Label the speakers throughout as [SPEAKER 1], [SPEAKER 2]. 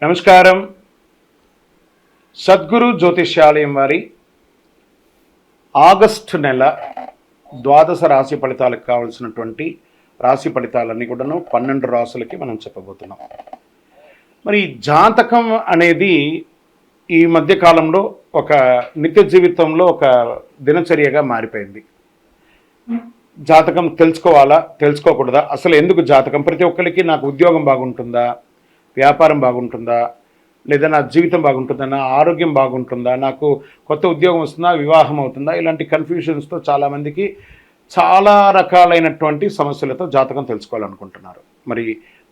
[SPEAKER 1] నమస్కారం. సద్గురు జ్యోతిష్యాలయం వారి ఆగస్టు నెల ద్వాదశ రాశి ఫలితాలకు కావాల్సినటువంటి రాశి ఫలితాలన్నీ కూడాను 12 రాశులకి మనం చెప్పబోతున్నాం. మరి జాతకం అనేది ఈ మధ్య కాలంలో ఒక నిత్య జీవితంలో ఒక దినచర్యగా మారిపోయింది. జాతకం తెలుసుకోవాలా, తెలుసుకోకూడదా, అసలు ఎందుకు జాతకం? ప్రతి ఒక్కరికి నాకు ఉద్యోగం బాగుంటుందా, వ్యాపారం బాగుంటుందా, లేదా నా జీవితం బాగుంటుందా, నా ఆరోగ్యం బాగుంటుందా, నాకు కొత్త ఉద్యోగం వస్తుందా, వివాహం అవుతుందా, ఇలాంటి కన్ఫ్యూషన్స్తో చాలామందికి చాలా రకాలైనటువంటి సమస్యలతో జాతకం తెలుసుకోవాలనుకుంటున్నారు. మరి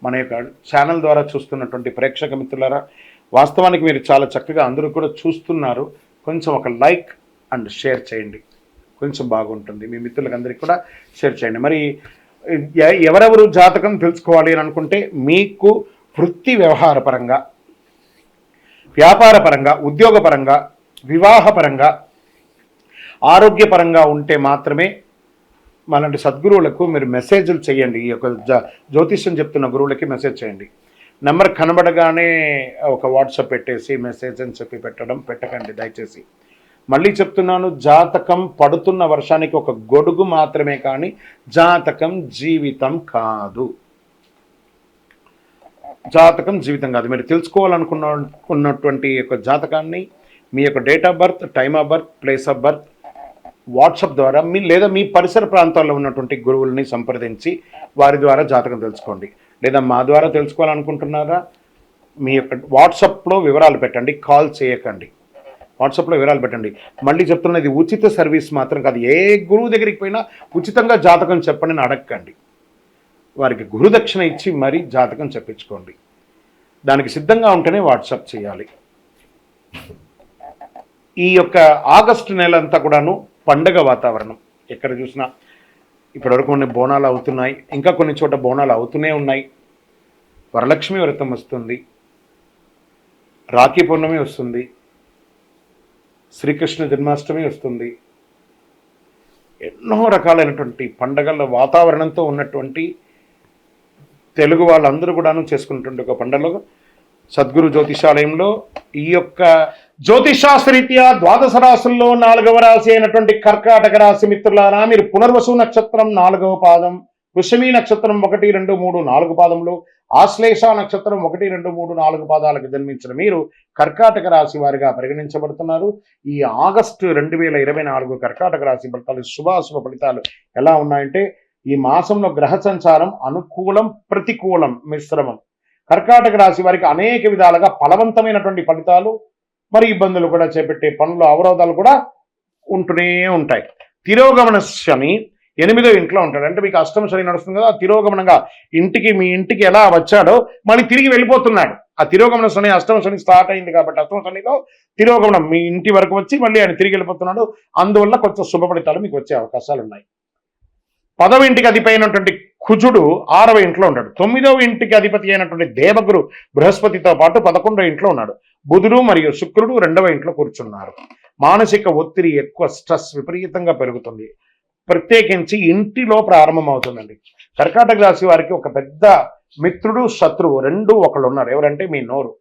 [SPEAKER 1] మన యొక్క ఛానల్ ద్వారా చూస్తున్నటువంటి ప్రేక్షక మిత్రులారా, వాస్తవానికి మీరు చాలా చక్కగా అందరూ కూడా చూస్తున్నారు. కొంచెం ఒక లైక్ అండ్ షేర్ చేయండి, కొంచెం బాగుంటుంది. మీ మిత్రులకందరికీ కూడా షేర్ చేయండి. మరి ఎవరెవరు జాతకం తెలుసుకోవాలి అని అనుకుంటే, మీకు వృత్తి వ్యవహారపరంగా, వ్యాపారపరంగా, ఉద్యోగపరంగా, వివాహపరంగా, ఆరోగ్యపరంగా ఉంటే మాత్రమే మనలాంటి సద్గురువులకు మీరు మెసేజ్లు చేయండి. ఈ యొక్క జ్యోతిష్యం చెప్తున్న గురువులకి మెసేజ్ చేయండి. నెంబర్ కనబడగానే ఒక వాట్సాప్ పెట్టేసి మెసేజ్ అని చెప్పి పెట్టకండి దయచేసి. మళ్ళీ చెప్తున్నాను, జాతకం పడుతున్న వర్షానికి ఒక గొడుగు మాత్రమే, కానీ జాతకం జీవితం కాదు. జాతకం జీవితం కాదు. మీరు తెలుసుకోవాలనుకున్నటువంటి యొక్క జాతకాన్ని మీ యొక్క date of birth, time of birth, place of birth WhatsApp ద్వారా లేదా మీ పరిసర ప్రాంతాల్లో ఉన్నటువంటి గురువుల్ని సంప్రదించి వారి ద్వారా జాతకం తెలుసుకోండి. లేదా మా ద్వారా తెలుసుకోవాలనుకుంటున్నారా, మీ యొక్క వాట్సాప్లో వివరాలు పెట్టండి, కాల్ చేయకండి. వాట్సాప్లో వివరాలు పెట్టండి. మళ్ళీ చెప్తున్నది ఉచిత సర్వీస్ మాత్రం కాదు. ఏ గురువు దగ్గరికి పోయినా ఉచితంగా జాతకం చెప్పండి అని అడగండి. వారికి గురుదక్షిణ ఇచ్చి మరీ జాతకం చెప్పించుకోండి. దానికి సిద్ధంగా ఉంటేనే వాట్సాప్ చేయాలి. ఈ యొక్క ఆగస్టు నెల అంతా కూడాను పండగ వాతావరణం. ఎక్కడ చూసినా ఇప్పటివరకు కొన్ని బోనాలు అవుతున్నాయి, ఇంకా కొన్ని చోట బోనాలు అవుతూనే ఉన్నాయి. వరలక్ష్మి వ్రతం వస్తుంది, రాఖీ పౌర్ణమి వస్తుంది, శ్రీకృష్ణ జన్మాష్టమి వస్తుంది. ఎన్నో రకాలైనటువంటి పండగల వాతావరణంతో ఉన్నటువంటి తెలుగు వాళ్ళందరూ కూడాను చేసుకున్నటువంటి ఒక పండుగలో సద్గురు జ్యోతిషాలయంలో ఈ యొక్క జ్యోతిషాస్త్రరీత్యా ద్వాదశ రాశుల్లో 4వ రాశి అయినటువంటి కర్కాటక రాశి మిత్రులారా, మీరు పునర్వసు నక్షత్రం 4వ పాదం, వృషమి నక్షత్రం 1, 2, 3, 4 పాదములు, ఆశ్లేష నక్షత్రం 1, 2, 3, 4 పాదాలకు జన్మించిన మీరు కర్కాటక రాశి వారిగా పరిగణించబడుతున్నారు. ఈ ఆగస్టు 2024 కర్కాటక రాశి ఫలితాలు, శుభాశుభ ఫలితాలు ఎలా ఉన్నాయంటే, ఈ మాసంలో గ్రహ సంచారం అనుకూలం, ప్రతికూలం, మిశ్రమం. కర్కాటక రాశి వారికి అనేక విధాలుగా ఫలవంతమైనటువంటి ఫలితాలు, మరి ఇబ్బందులు కూడా చేపట్టే పనులు, అవరోధాలు కూడా ఉంటూనే ఉంటాయి. తిరోగమన శని 8వ ఇంట్లో ఉంటాడు. అంటే మీకు అష్టమ శని నడుస్తుంది కదా, తిరోగమనంగా మీ ఇంటికి ఎలా వచ్చాడో మళ్ళీ తిరిగి వెళ్ళిపోతున్నాడు. ఆ తిరోగమన శని, అష్టమ శని స్టార్ట్ అయింది కాబట్టి అష్టమ శనిలో తిరోగమనం మీ ఇంటి వరకు వచ్చి మళ్ళీ ఆయన తిరిగి వెళ్ళిపోతున్నాడు. అందువల్ల కొంచెం శుభ ఫలితాలు మీకు వచ్చే అవకాశాలు ఉన్నాయి. 10వ ఇంటికి అధిపతి అయినటువంటి కుజుడు 6వ ఇంట్లో ఉంటాడు. 9వ ఇంటికి అధిపతి అయినటువంటి దేవగురు బృహస్పతితో పాటు 11వ ఇంట్లో ఉన్నాడు. బుధుడు మరియు శుక్రుడు 2వ ఇంట్లో కూర్చున్నారు. మానసిక ఒత్తిడి ఎక్కువ, స్ట్రెస్ విపరీతంగా పెరుగుతుంది. ప్రత్యేకించి ఇంటిలో ప్రారంభమవుతుందండి. కర్కాటక రాశి వారికి ఒక పెద్ద మిత్రుడు, శత్రువు రెండూ ఒకళ్ళు ఉన్నారు. ఎవరంటే మీ నోరు.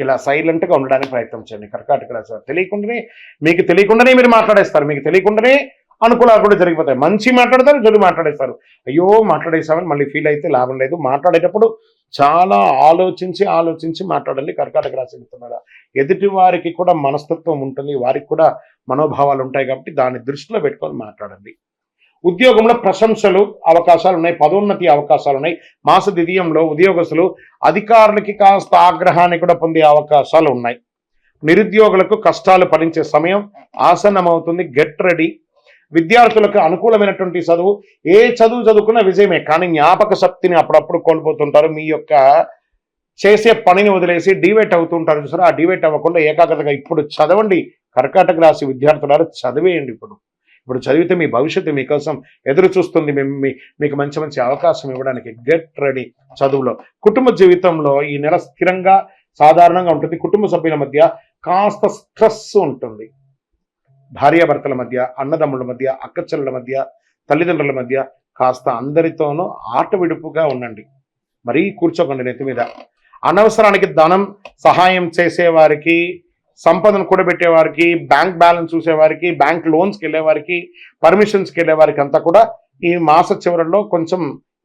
[SPEAKER 1] ఇలా సైలెంట్గా ఉండడానికి ప్రయత్నం చేయండి. కర్కాటక రాశి వారు మీకు తెలియకుండానే మీరు మాట్లాడేస్తారు. మీకు తెలియకుండానే అనుకూలాలు కూడా జరిగిపోతాయి. మంచి మాట్లాడతారు, చెడు మాట్లాడేస్తారు. అయ్యో మాట్లాడేసామని మళ్ళీ ఫీల్ అయితే లాభం లేదు. మాట్లాడేటప్పుడు చాలా ఆలోచించి మాట్లాడండి. కర్కాటక రాశి మిత్రులారా, ఎదుటి వారికి కూడా మనస్తత్వం ఉంటుంది, వారికి కూడా మనోభావాలు ఉంటాయి కాబట్టి దాన్ని దృష్టిలో పెట్టుకొని మాట్లాడండి. ఉద్యోగంలో ప్రశంసలు అవకాశాలు ఉన్నాయి, పదోన్నతి అవకాశాలు ఉన్నాయి. మాస ద్వితీయంలో ఉద్యోగస్తులు అధికారులకి కాస్త ఆగ్రహాన్ని కూడా పొందే అవకాశాలు ఉన్నాయి. నిరుద్యోగులకు కష్టాలు ఫలించే సమయం ఆసన్నమవుతుంది. Get ready. విద్యార్థులకు అనుకూలమైనటువంటి చదువు, ఏ చదువు చదువుకున్నా విజయమే, కానీ జ్ఞాపక శక్తిని అప్పుడప్పుడు కోల్పోతుంటారు. మీ యొక్క చేసే పనిని వదిలేసి డివేట్ అవుతుంటారు చూసారా, ఆ డివేట్ అవ్వకుండా ఏకాగ్రతగా ఇప్పుడు చదవండి. కర్కాటక రాశి విద్యార్థులారు చదివేయండి. ఇప్పుడు చదివితే మీ భవిష్యత్తు మీకోసం ఎదురు చూస్తుంది. మీకు మంచి అవకాశం ఇవ్వడానికి గెట్ రెడీ. చదువులో, కుటుంబ జీవితంలో ఈ నెల స్థిరంగా సాధారణంగా ఉంటుంది. కుటుంబ సభ్యుల మధ్య కాస్త స్ట్రెస్ ఉంటుంది. భార్యాభర్తల మధ్య, అన్నదమ్ముల మధ్య, అక్కచెల్లెల మధ్య, తల్లిదండ్రుల మధ్య కాస్త అందరితోనూ ఆట విడుపుగా ఉండండి. మరీ కూర్చోకండి నెత్తి మీద. అనవసరానికి ధనం సహాయం చేసేవారికి, సంపదను కూడబెట్టే వారికి, బ్యాంక్ బ్యాలెన్స్ చూసేవారికి, బ్యాంక్ లోన్స్కి వెళ్ళేవారికి, పర్మిషన్స్కి వెళ్ళేవారికి అంతా కూడా ఈ మాస చివరిలో కొంచెం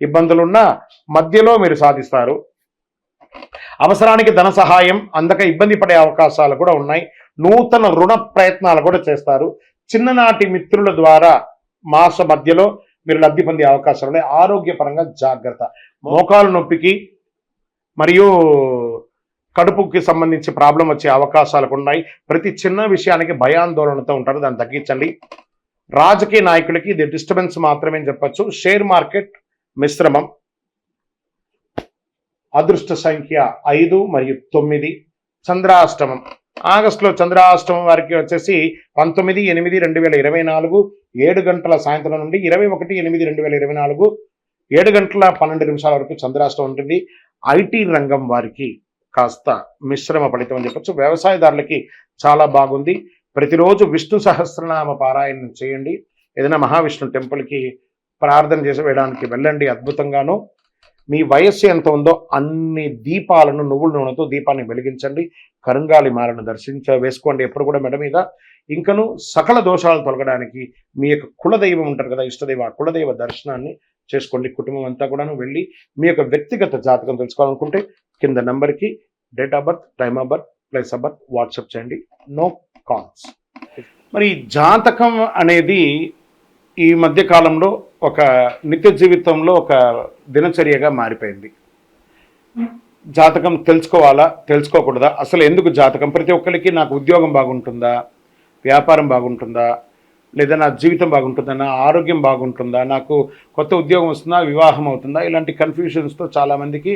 [SPEAKER 1] ఇబ్బందులున్నా మధ్యలో మీరు సాధిస్తారు. అవసరానికి ధన సహాయం అందక ఇబ్బంది పడే అవకాశాలు కూడా ఉన్నాయి. నూతన రుణ ప్రయత్నాలు కూడా చేస్తారు. చిన్ననాటి మిత్రుల ద్వారా మాస మధ్యలో మీరు లబ్ధి పొందే అవకాశాలు ఉన్నాయి. ఆరోగ్యపరంగా జాగ్రత్త. మోకాలు నొప్పికి మరియు కడుపుకి సంబంధించి ప్రాబ్లం వచ్చే అవకాశాలు ఉన్నాయి. ప్రతి చిన్న విషయానికి భయాందోళనతో ఉంటారు, దాన్ని తగ్గించండి. రాజకీయ నాయకులకి ఇది డిస్టర్బెన్స్ మాత్రమే చెప్పచ్చు. షేర్ మార్కెట్ మిశ్రమం. అదృష్ట సంఖ్య 5 మరియు 9. చంద్రాష్టమం. ఆగస్టులో చంద్రాష్టమం వారికి వచ్చేసి 19/8/2024 7 గంటల సాయంత్రం నుండి 21/8/2024 7 గంటల 12 నిమిషాల వరకు చంద్రాష్టమం ఉంటుంది. ఐటీ రంగం వారికి కాస్త మిశ్రమ ఫలితం అని చెప్పచ్చు. వ్యవసాయదారులకి చాలా బాగుంది. ప్రతిరోజు విష్ణు సహస్రనామ పారాయణం చేయండి. ఏదైనా మహావిష్ణు టెంపుల్కి ప్రార్థన చేసి వేయడానికి వెళ్ళండి. అద్భుతంగాను మీ వయస్సు ఎంత ఉందో అన్ని దీపాలను నువ్వుల నూనెతో దీపాన్ని వెలిగించండి. కరుంగాలి మాలను వేసుకోండి ఎప్పుడు కూడా మెడ మీద. ఇంకను సకల దోషాలు తొలగడానికి మీ యొక్క కులదైవం ఉంటారు కదా, ఇష్టదైవ, ఆ కులదైవ దర్శనాన్ని చేసుకోండి. కుటుంబం అంతా కూడాను వెళ్ళి మీ యొక్క వ్యక్తిగత జాతకం తెలుసుకోవాలనుకుంటే కింద నెంబర్కి date of birth, time of birth, place of birth WhatsApp చేయండి. No calls. మరి జాతకం అనేది ఈ మధ్య కాలంలో ఒక నిత్య జీవితంలో ఒక దినచర్యగా మారిపోయింది. జాతకం తెలుసుకోవాలా, తెలుసుకోకూడదా, అసలు ఎందుకు జాతకం? ప్రతి ఒక్కరికి నాకు ఉద్యోగం బాగుంటుందా, వ్యాపారం బాగుంటుందా, లేదా నా జీవితం బాగుంటుందా, నా ఆరోగ్యం బాగుంటుందా, నాకు కొత్త ఉద్యోగం వస్తుందా, వివాహం అవుతుందా, ఇలాంటి కన్ఫ్యూషన్స్తో చాలామందికి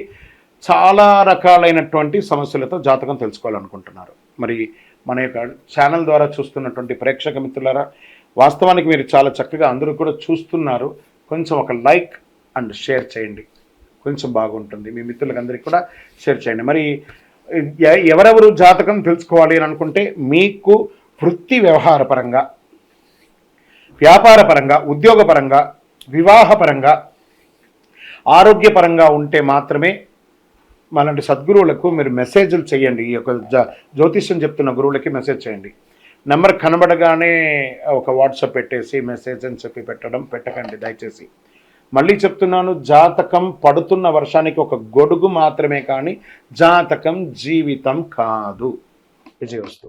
[SPEAKER 1] చాలా రకాలైనటువంటి సమస్యలతో జాతకం తెలుసుకోవాలనుకుంటున్నారు. మరి మన యొక్క ఛానల్ ద్వారా చూస్తున్నటువంటి ప్రేక్షక మిత్రులారా, వాస్తవానికి మీరు చాలా చక్కగా అందరూ కూడా చూస్తున్నారు. కొంచెం ఒక లైక్ అండ్ షేర్ చేయండి, కొంచెం బాగుంటుంది. మీ మిత్రులకు అందరికీ కూడా షేర్ చేయండి. మరి ఎవరెవరు జాతకం తెలుసుకోవాలి అని అనుకుంటే మీకు వృత్తి వ్యవహారపరంగా, వ్యాపారపరంగా, ఉద్యోగపరంగా, వివాహపరంగా, ఆరోగ్యపరంగా ఉంటే మాత్రమే మనలాంటి సద్గురువులకు మీరు మెసేజ్లు చేయండి. ఈ యొక్క జ్యోతిష్యం చెప్తున్న గురువులకి మెసేజ్ చేయండి. నెంబర్ కనబడగానే ఒక వాట్సాప్ పెట్టేసి మెసేజ్ అని చెప్పి పెట్టకండి దయచేసి. మళ్ళీ చెప్తున్నాను, జాతకం పడుతున్న వర్షానికి ఒక గొడుగు మాత్రమే, కానీ జాతకం జీవితం కాదు. విజయవస్తు.